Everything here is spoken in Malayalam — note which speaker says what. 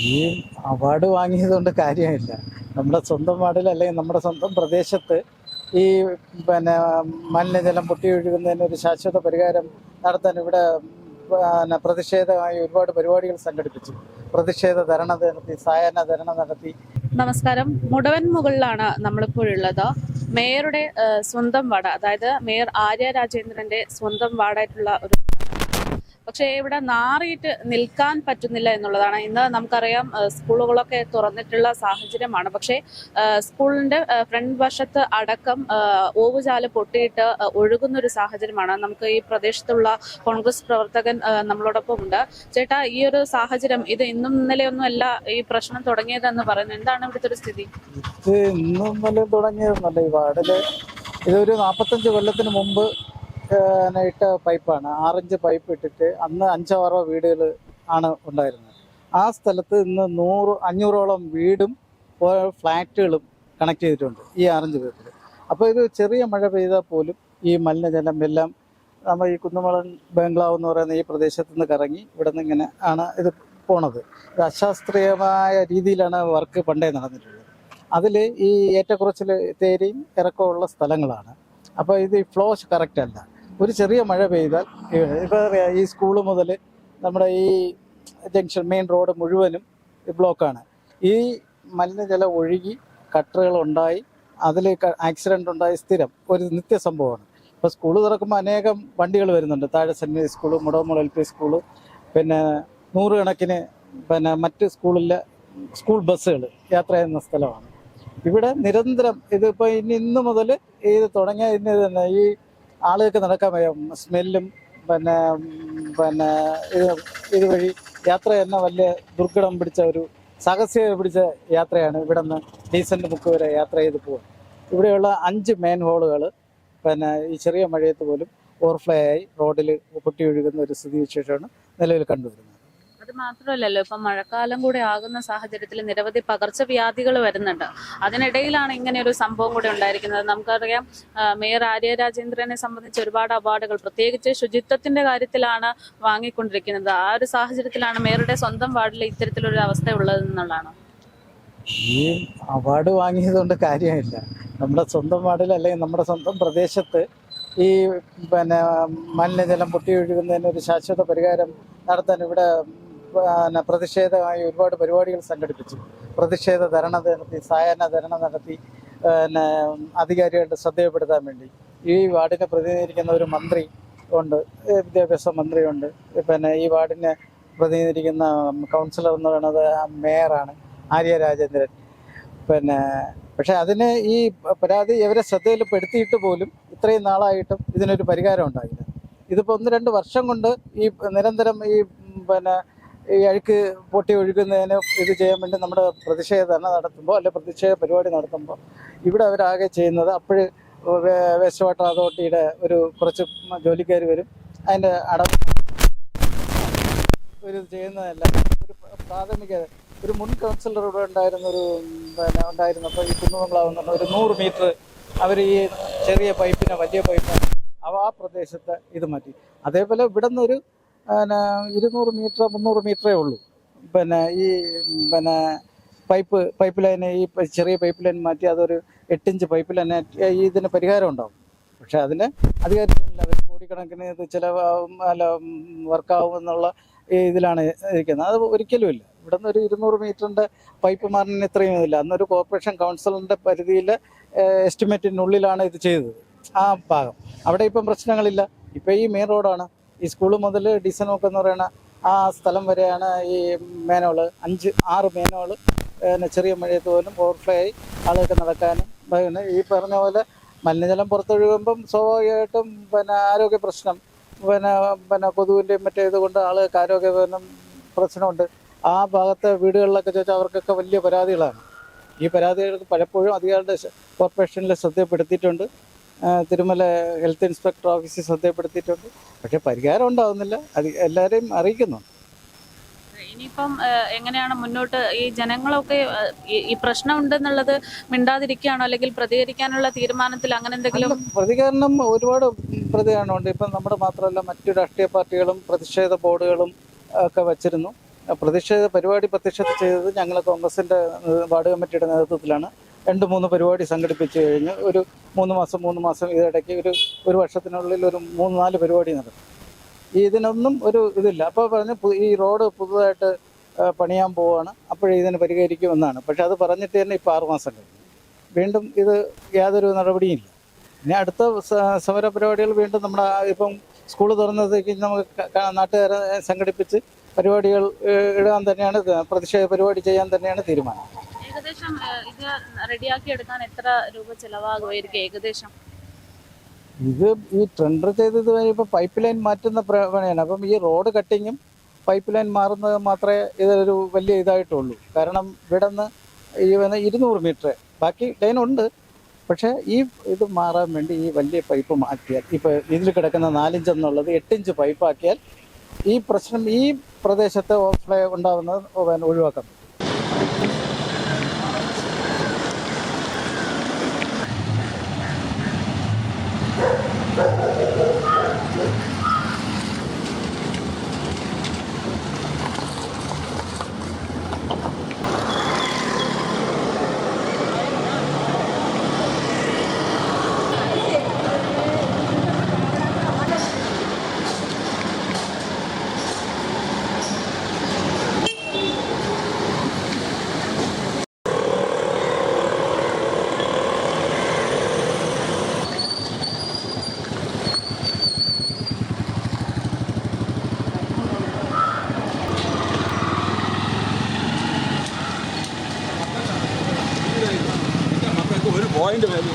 Speaker 1: ഈ അവാർഡ് വാങ്ങിയതുകൊണ്ട് കാര്യമില്ല. നമ്മുടെ സ്വന്തം വാർഡിൽ അല്ലെങ്കിൽ നമ്മുടെ സ്വന്തം പ്രദേശത്ത് ഈ പിന്നെ മലിനജലം പൊട്ടിയൊഴുകുന്നതിന് ഒരു ശാശ്വത പരിഹാരം നടത്താൻ ഇവിടെ പ്രതിഷേധമായി ഒരുപാട് പരിപാടികൾ സംഘടിപ്പിച്ചു. പ്രതിഷേധ ധർണ നടത്തി, സായാഹ്ന ധർണ നടത്തി.
Speaker 2: നമസ്കാരം. മുടവൻ മുകളിലാണ് നമ്മളിപ്പോഴുള്ളത്. മേയറുടെ സ്വന്തം വാർഡ്, അതായത് മേയർ ആര്യ രാജേന്ദ്രന്റെ സ്വന്തം വാർഡായിട്ടുള്ള ഒരു, പക്ഷേ ഇവിടെ നാറിയിട്ട് നിൽക്കാൻ പറ്റുന്നില്ല എന്നുള്ളതാണ്. ഇന്ന് നമുക്കറിയാം സ്കൂളുകളൊക്കെ തുറന്നിട്ടുള്ള സാഹചര്യമാണ്. പക്ഷേ സ്കൂളിന്റെ ഫ്രണ്ട് വശത്ത് അടക്കം ഓവുചാല് പൊട്ടിയിട്ട് ഒഴുകുന്നൊരു സാഹചര്യമാണ്. നമുക്ക് ഈ പ്രദേശത്തുള്ള കോൺഗ്രസ് പ്രവർത്തകൻ നമ്മളോടൊപ്പം ഉണ്ട്. ചേട്ടാ, ഈ ഒരു സാഹചര്യം ഇത് ഇന്നും ഇന്നലെയൊന്നും അല്ല ഈ പ്രശ്നം തുടങ്ങിയതെന്ന് പറയുന്നത്. എന്താണ് ഇവിടുത്തെ ഒരു സ്ഥിതി?
Speaker 1: ഇത് ഇന്നും ഇന്നലെ തുടങ്ങിയതെന്നല്ല. ഈ വാർഡില് ഇതൊരു 45 കൊല്ലത്തിന് മുമ്പ് ഇട്ട പൈപ്പാണ്. 6 പൈപ്പ് ഇട്ടിട്ട് അന്ന് 5-6 വീടുകൾ ആണ് ഉണ്ടായിരുന്നത്. ആ സ്ഥലത്ത് ഇന്ന് 500ഓളം വീടും ഫ്ലാറ്റുകളും കണക്ട് ചെയ്തിട്ടുണ്ട് ഈ 6 പൈപ്പിൽ. അപ്പോൾ ഇത് ചെറിയ മഴ പെയ്താൽ പോലും ഈ മലിനജലം എല്ലാം നമ്മൾ ഈ കുന്നുമളൻ ബംഗ്ലാവ് എന്ന് പറയുന്ന ഈ പ്രദേശത്ത് നിന്ന് കറങ്ങി ഇവിടെ നിന്ന് ഇങ്ങനെ ആണ് ഇത് പോണത്. ഇത് അശാസ്ത്രീയമായ രീതിയിലാണ് വർക്ക് പണ്ടേ നടന്നിട്ടുള്ളത്. അതിൽ ഈ ഏറ്റക്കുറച്ചിൽ തേരിയും ഇറക്കമുള്ള സ്ഥലങ്ങളാണ്. അപ്പോൾ ഇത് ഫ്ലോ കറക്റ്റ് അല്ല. ഒരു ചെറിയ മഴ പെയ്താൽ ഇപ്പോൾ ഈ സ്കൂള് മുതൽ നമ്മുടെ ഈ ജംഗ്ഷൻ മെയിൻ റോഡ് മുഴുവനും ബ്ലോക്കാണ്. ഈ മലിനജലം ഒഴുകി കട്ടറുകളുണ്ടായി അതിൽ ആക്സിഡൻ്റ് ഉണ്ടായി സ്ഥിരം ഒരു നിത്യസംഭവമാണ്. ഇപ്പോൾ സ്കൂൾ തുറക്കുമ്പോൾ അനേകം വണ്ടികൾ വരുന്നുണ്ട്. താഴെ saint Mary's school, Mudavamool LP school, പിന്നെ 100 കണക്കിന് മറ്റ് സ്കൂളിലെ സ്കൂൾ ബസ്സുകൾ യാത്ര ചെയ്യുന്ന സ്ഥലമാണ്. ഇവിടെ നിരന്തരം ഇതിപ്പോൾ ഇന്ന് മുതൽ ഇത് തുടങ്ങിയ ഇന്ന് തന്നെ ഈ ആളുകൾക്ക് നടക്കാൻ വയ്യ. സ്മെല്ലും ഇതുവഴി യാത്ര തന്നെ വലിയ ദുർഘടം പിടിച്ച ഒരു സാഹസിക പിടിച്ച യാത്രയാണ്. ഇവിടെ നിന്ന് ഡീസൻ്റ് മുക്ക് വരെ യാത്ര ചെയ്ത് പോകും. ഇവിടെയുള്ള 5 മെയിൻ ഹോളുകൾ ഈ ചെറിയ മഴയത്ത് പോലും ഓവർഫ്ലോ ആയി റോഡിൽ പൊട്ടിയൊഴുകുന്ന ഒരു സ്ഥിതിവിശേഷമാണ് നിലവിൽ കണ്ടുവരുന്നത്.
Speaker 2: അത് മാത്രമല്ലല്ലോ, ഇപ്പം മഴക്കാലം കൂടെ ആകുന്ന സാഹചര്യത്തിൽ നിരവധി പകർച്ചവ്യാധികൾ വരുന്നുണ്ട്. അതിനിടയിലാണ് ഇങ്ങനെ ഒരു സംഭവം കൂടെ ഉണ്ടായിരിക്കുന്നത്. നമുക്കറിയാം മേയർ ആര്യ രാജേന്ദ്രനെ സംബന്ധിച്ച് ഒരുപാട് അവാർഡുകൾ പ്രത്യേകിച്ച് ശുചിത്വത്തിന്റെ കാര്യത്തിലാണ് വാങ്ങിക്കൊണ്ടിരിക്കുന്നത്. ആ ഒരു സാഹചര്യത്തിലാണ് മേയറുടെ സ്വന്തം വാർഡിൽ ഇത്തരത്തിലൊരു അവസ്ഥ ഉള്ളതെന്നുള്ളതാണ്.
Speaker 1: ഈ അവാർഡ് വാങ്ങിയതുകൊണ്ട് കാര്യമില്ല. നമ്മുടെ സ്വന്തം വാർഡിൽ അല്ലെങ്കിൽ നമ്മുടെ സ്വന്തം പ്രദേശത്ത് ഈ മലിനജലം പൊട്ടിയൊഴുകുന്നതിന് ഒരു ശാശ്വത പരിഹാരം നടത്താൻ ഇവിടെ പ്രതിഷേധമായി ഒരുപാട് പരിപാടികൾ സംഘടിപ്പിച്ചു. പ്രതിഷേധ ധർണ നടത്തി, സായാഹ്ന ധർണ നടത്തി അധികാരികളുടെ ശ്രദ്ധയപ്പെടുത്താൻ വേണ്ടി. ഈ വാർഡിനെ പ്രതിനിധീകരിക്കുന്ന ഒരു മന്ത്രി ഉണ്ട്, വിദ്യാഭ്യാസ മന്ത്രിയുണ്ട്. ഈ വാർഡിനെ പ്രതിനിധീകരിക്കുന്ന കൗൺസിലർ എന്ന് പറയുന്നത് മേയറാണ് ആര്യ രാജേന്ദ്രൻ. പക്ഷെ അതിന് ഈ പരാതി ഇവരെ ശ്രദ്ധയിൽപ്പെടുത്തിയിട്ട് പോലും ഇത്രയും നാളായിട്ടും ഇതിനൊരു പരിഹാരം ഉണ്ടായില്ല. ഇതിപ്പോൾ 1-2 വർഷം കൊണ്ട് ഈ നിരന്തരം ഈ അഴുക്ക് പൊട്ടി ഒഴുകുന്നതിന് ഇത് ചെയ്യാൻ വേണ്ടി നമ്മുടെ പ്രതിഷേധ ധർണ നടത്തുമ്പോൾ അല്ലെ പ്രതിഷേധ പരിപാടി നടത്തുമ്പോൾ ഇവിടെ അവരാകെ ചെയ്യുന്നത് വേസ്റ്റ് വാട്ടർ അതോറിറ്റിയുടെ കുറച്ച് ജോലിക്കാർ വരും, അതിൻ്റെ ഒരു ചെയ്യുന്നതല്ല. ഒരു പ്രാഥമിക ഒരു മുൻ കൗൺസിലർ ഇവിടെ ഉണ്ടായിരുന്നപ്പോൾ ഈ കുന്നുമംഗലാവുന്ന ഒരു 100 മീറ്റർ അവർ ഈ ചെറിയ പൈപ്പിനെ വലിയ പൈപ്പ് ആ പ്രദേശത്ത് ഇത് മാറ്റി. അതേപോലെ ഇവിടെ നിന്നൊരു 200 മീറ്റർ 300 മീറ്ററേ ഉള്ളൂ. ഈ പൈപ്പ് ലൈന് ഈ ചെറിയ പൈപ്പ് ലൈൻ മാറ്റി അതൊരു 8 ഇഞ്ച് പൈപ്പ് ലൈൻ ഇതിന് പരിഹാരം ഉണ്ടാവും. പക്ഷെ അതിന് അധികാരികളില്ല. അവർ കോടിക്കണക്കിന് ഇത് ചിലവാകും അല്ല വർക്കാവും എന്നുള്ള ഇതിലാണ് ഇരിക്കുന്നത്. അത് ഒരിക്കലും ഇല്ല. ഇവിടെ നിന്ന് ഒരു 200 മീറ്ററിൻ്റെ പൈപ്പ് മാറുന്നതിന് ഇത്രയും ഇല്ല. അന്നൊരു കോർപ്പറേഷൻ കൗൺസിലിൻ്റെ പരിധിയിൽ എസ്റ്റിമേറ്റിനുള്ളിലാണ് ഇത് ചെയ്തത്. ആ ഭാഗം അവിടെ ഇപ്പം പ്രശ്നങ്ങളില്ല. ഇപ്പം ഈ മെയിൻ റോഡാണ്. ഈ സ്കൂള് മുതൽ ഡിസനോക്ക് എന്ന് പറയുന്ന ആ സ്ഥലം വരെയാണ് ഈ മേനോള് 5-6 മേനോള് ചെറിയ മഴയത്ത് പോലും ഓവർഫ്ലോ ആയി ആളുകൾക്ക് നടക്കാനും. ഈ പറഞ്ഞ പോലെ മലിനജലം പുറത്തൊഴുകുമ്പം സ്വാഭാവികമായിട്ടും ആരോഗ്യ പ്രശ്നം കൊതുവിൻ്റെയും മറ്റേ ഇതുകൊണ്ട് ആളുകൾക്ക് ആരോഗ്യ പ്രശ്നമുണ്ട്. ആ ഭാഗത്തെ വീടുകളിലൊക്കെ ചോദിച്ചാൽ അവർക്കൊക്കെ വലിയ പരാതികളാണ്. ഈ പരാതികൾക്ക് പലപ്പോഴും അധികാരികളുടെ കോർപ്പറേഷനിൽ ശ്രദ്ധപ്പെടുത്തിയിട്ടുണ്ട്. തിരുമല ഹെൽത്ത് ഇൻസ്പെക്ടർ ഓഫീസിൽ ശ്രദ്ധപ്പെടുത്തിയിട്ടുണ്ട്. പക്ഷെ പരിഹാരം ഉണ്ടാകുന്നില്ല. അത് എല്ലാവരെയും അറിയിക്കുന്നുണ്ട്.
Speaker 2: ഇനിയിപ്പം എങ്ങനെയാണ് മുന്നോട്ട്? ഈ ജനങ്ങളൊക്കെ ഈ പ്രശ്നം ഉണ്ടെന്നുള്ളത് മിണ്ടാതിരിക്കുകയാണോ, അല്ലെങ്കിൽ പ്രതികരിക്കാനുള്ള തീരുമാനത്തിൽ അങ്ങനെ എന്തെങ്കിലും?
Speaker 1: പ്രതികരണം ഒരുപാട് പ്രതികരണമുണ്ട്. ഇപ്പം നമ്മുടെ മാത്രമല്ല മറ്റു രാഷ്ട്രീയ പാർട്ടികളും പ്രതിഷേധ ബോർഡുകളും ഒക്കെ വച്ചിരുന്നു. പ്രതിഷേധ പരിപാടി പ്രത്യക്ഷത്തിൽ ചെയ്തത് ഞങ്ങൾ കോൺഗ്രസിൻ്റെ വാർഡ് കമ്മിറ്റിയുടെ നേതൃത്വത്തിലാണ്. 2-3 പരിപാടി സംഘടിപ്പിച്ച് കഴിഞ്ഞ് ഒരു 3 മാസം ഇതിടയ്ക്ക് ഒരു വർഷത്തിനുള്ളിൽ ഒരു 3-4 പരിപാടി നടക്കും. ഇതിനൊന്നും ഒരു ഇതില്ല. അപ്പോൾ പറഞ്ഞ് ഈ റോഡ് പുതുതായിട്ട് പണിയാൻ പോവുകയാണ്, അപ്പോഴേ ഇതിന് പരിഹരിക്കുമെന്നാണ്. പക്ഷെ അത് പറഞ്ഞിട്ട് തന്നെ ഇപ്പോൾ 6 മാസം കഴിഞ്ഞു. വീണ്ടും ഇത് യാതൊരു നടപടിയില്ല. ഇനി അടുത്ത സമര പരിപാടികൾ വീണ്ടും നമ്മുടെ ഇപ്പം സ്കൂൾ തുറന്നതേക്ക് നമുക്ക് നാട്ടുകാരെ സംഘടിപ്പിച്ച് പരിപാടികൾ ഇടാൻ തന്നെയാണ്, പ്രതിഷേധ പരിപാടി ചെയ്യാൻ തന്നെയാണ് തീരുമാനം.
Speaker 2: ഏകദേശം ഇത് റെഡിയാക്കി എടുക്കാൻ എത്ര രൂപ ചെലവാകുമായിരിക്കും ഏകദേശം?
Speaker 1: ഇത് ഈ ടെൻഡർ ചെയ്തത് ഇപ്പോൾ പൈപ്പ് ലൈൻ മാറ്റുന്ന പണിയാണ്. അപ്പം ഈ റോഡ് കട്ടിങ്ങും പൈപ്പ് ലൈൻ മാറുന്നത് മാത്രമേ ഇതൊരു വലിയ ഇതായിട്ടുള്ളൂ. കാരണം ഇവിടെ നിന്ന് ഈ 200 മീറ്റർ ബാക്കി ലൈനുണ്ട്. പക്ഷേ ഈ ഇത് മാറാൻ വേണ്ടി ഈ വലിയ പൈപ്പ് മാറ്റിയാൽ, ഇപ്പോൾ ഇതിൽ കിടക്കുന്ന 4 ഇഞ്ച് എന്നുള്ളത് 8 ഇഞ്ച് പൈപ്പാക്കിയാൽ ഈ പ്രശ്നം ഈ പ്രദേശത്തെ ഓവർഫ്ലോ ഉണ്ടാകുന്നത് ഒഴിവാക്കാം.
Speaker 3: ഒരു പോയിന്റ് വരും.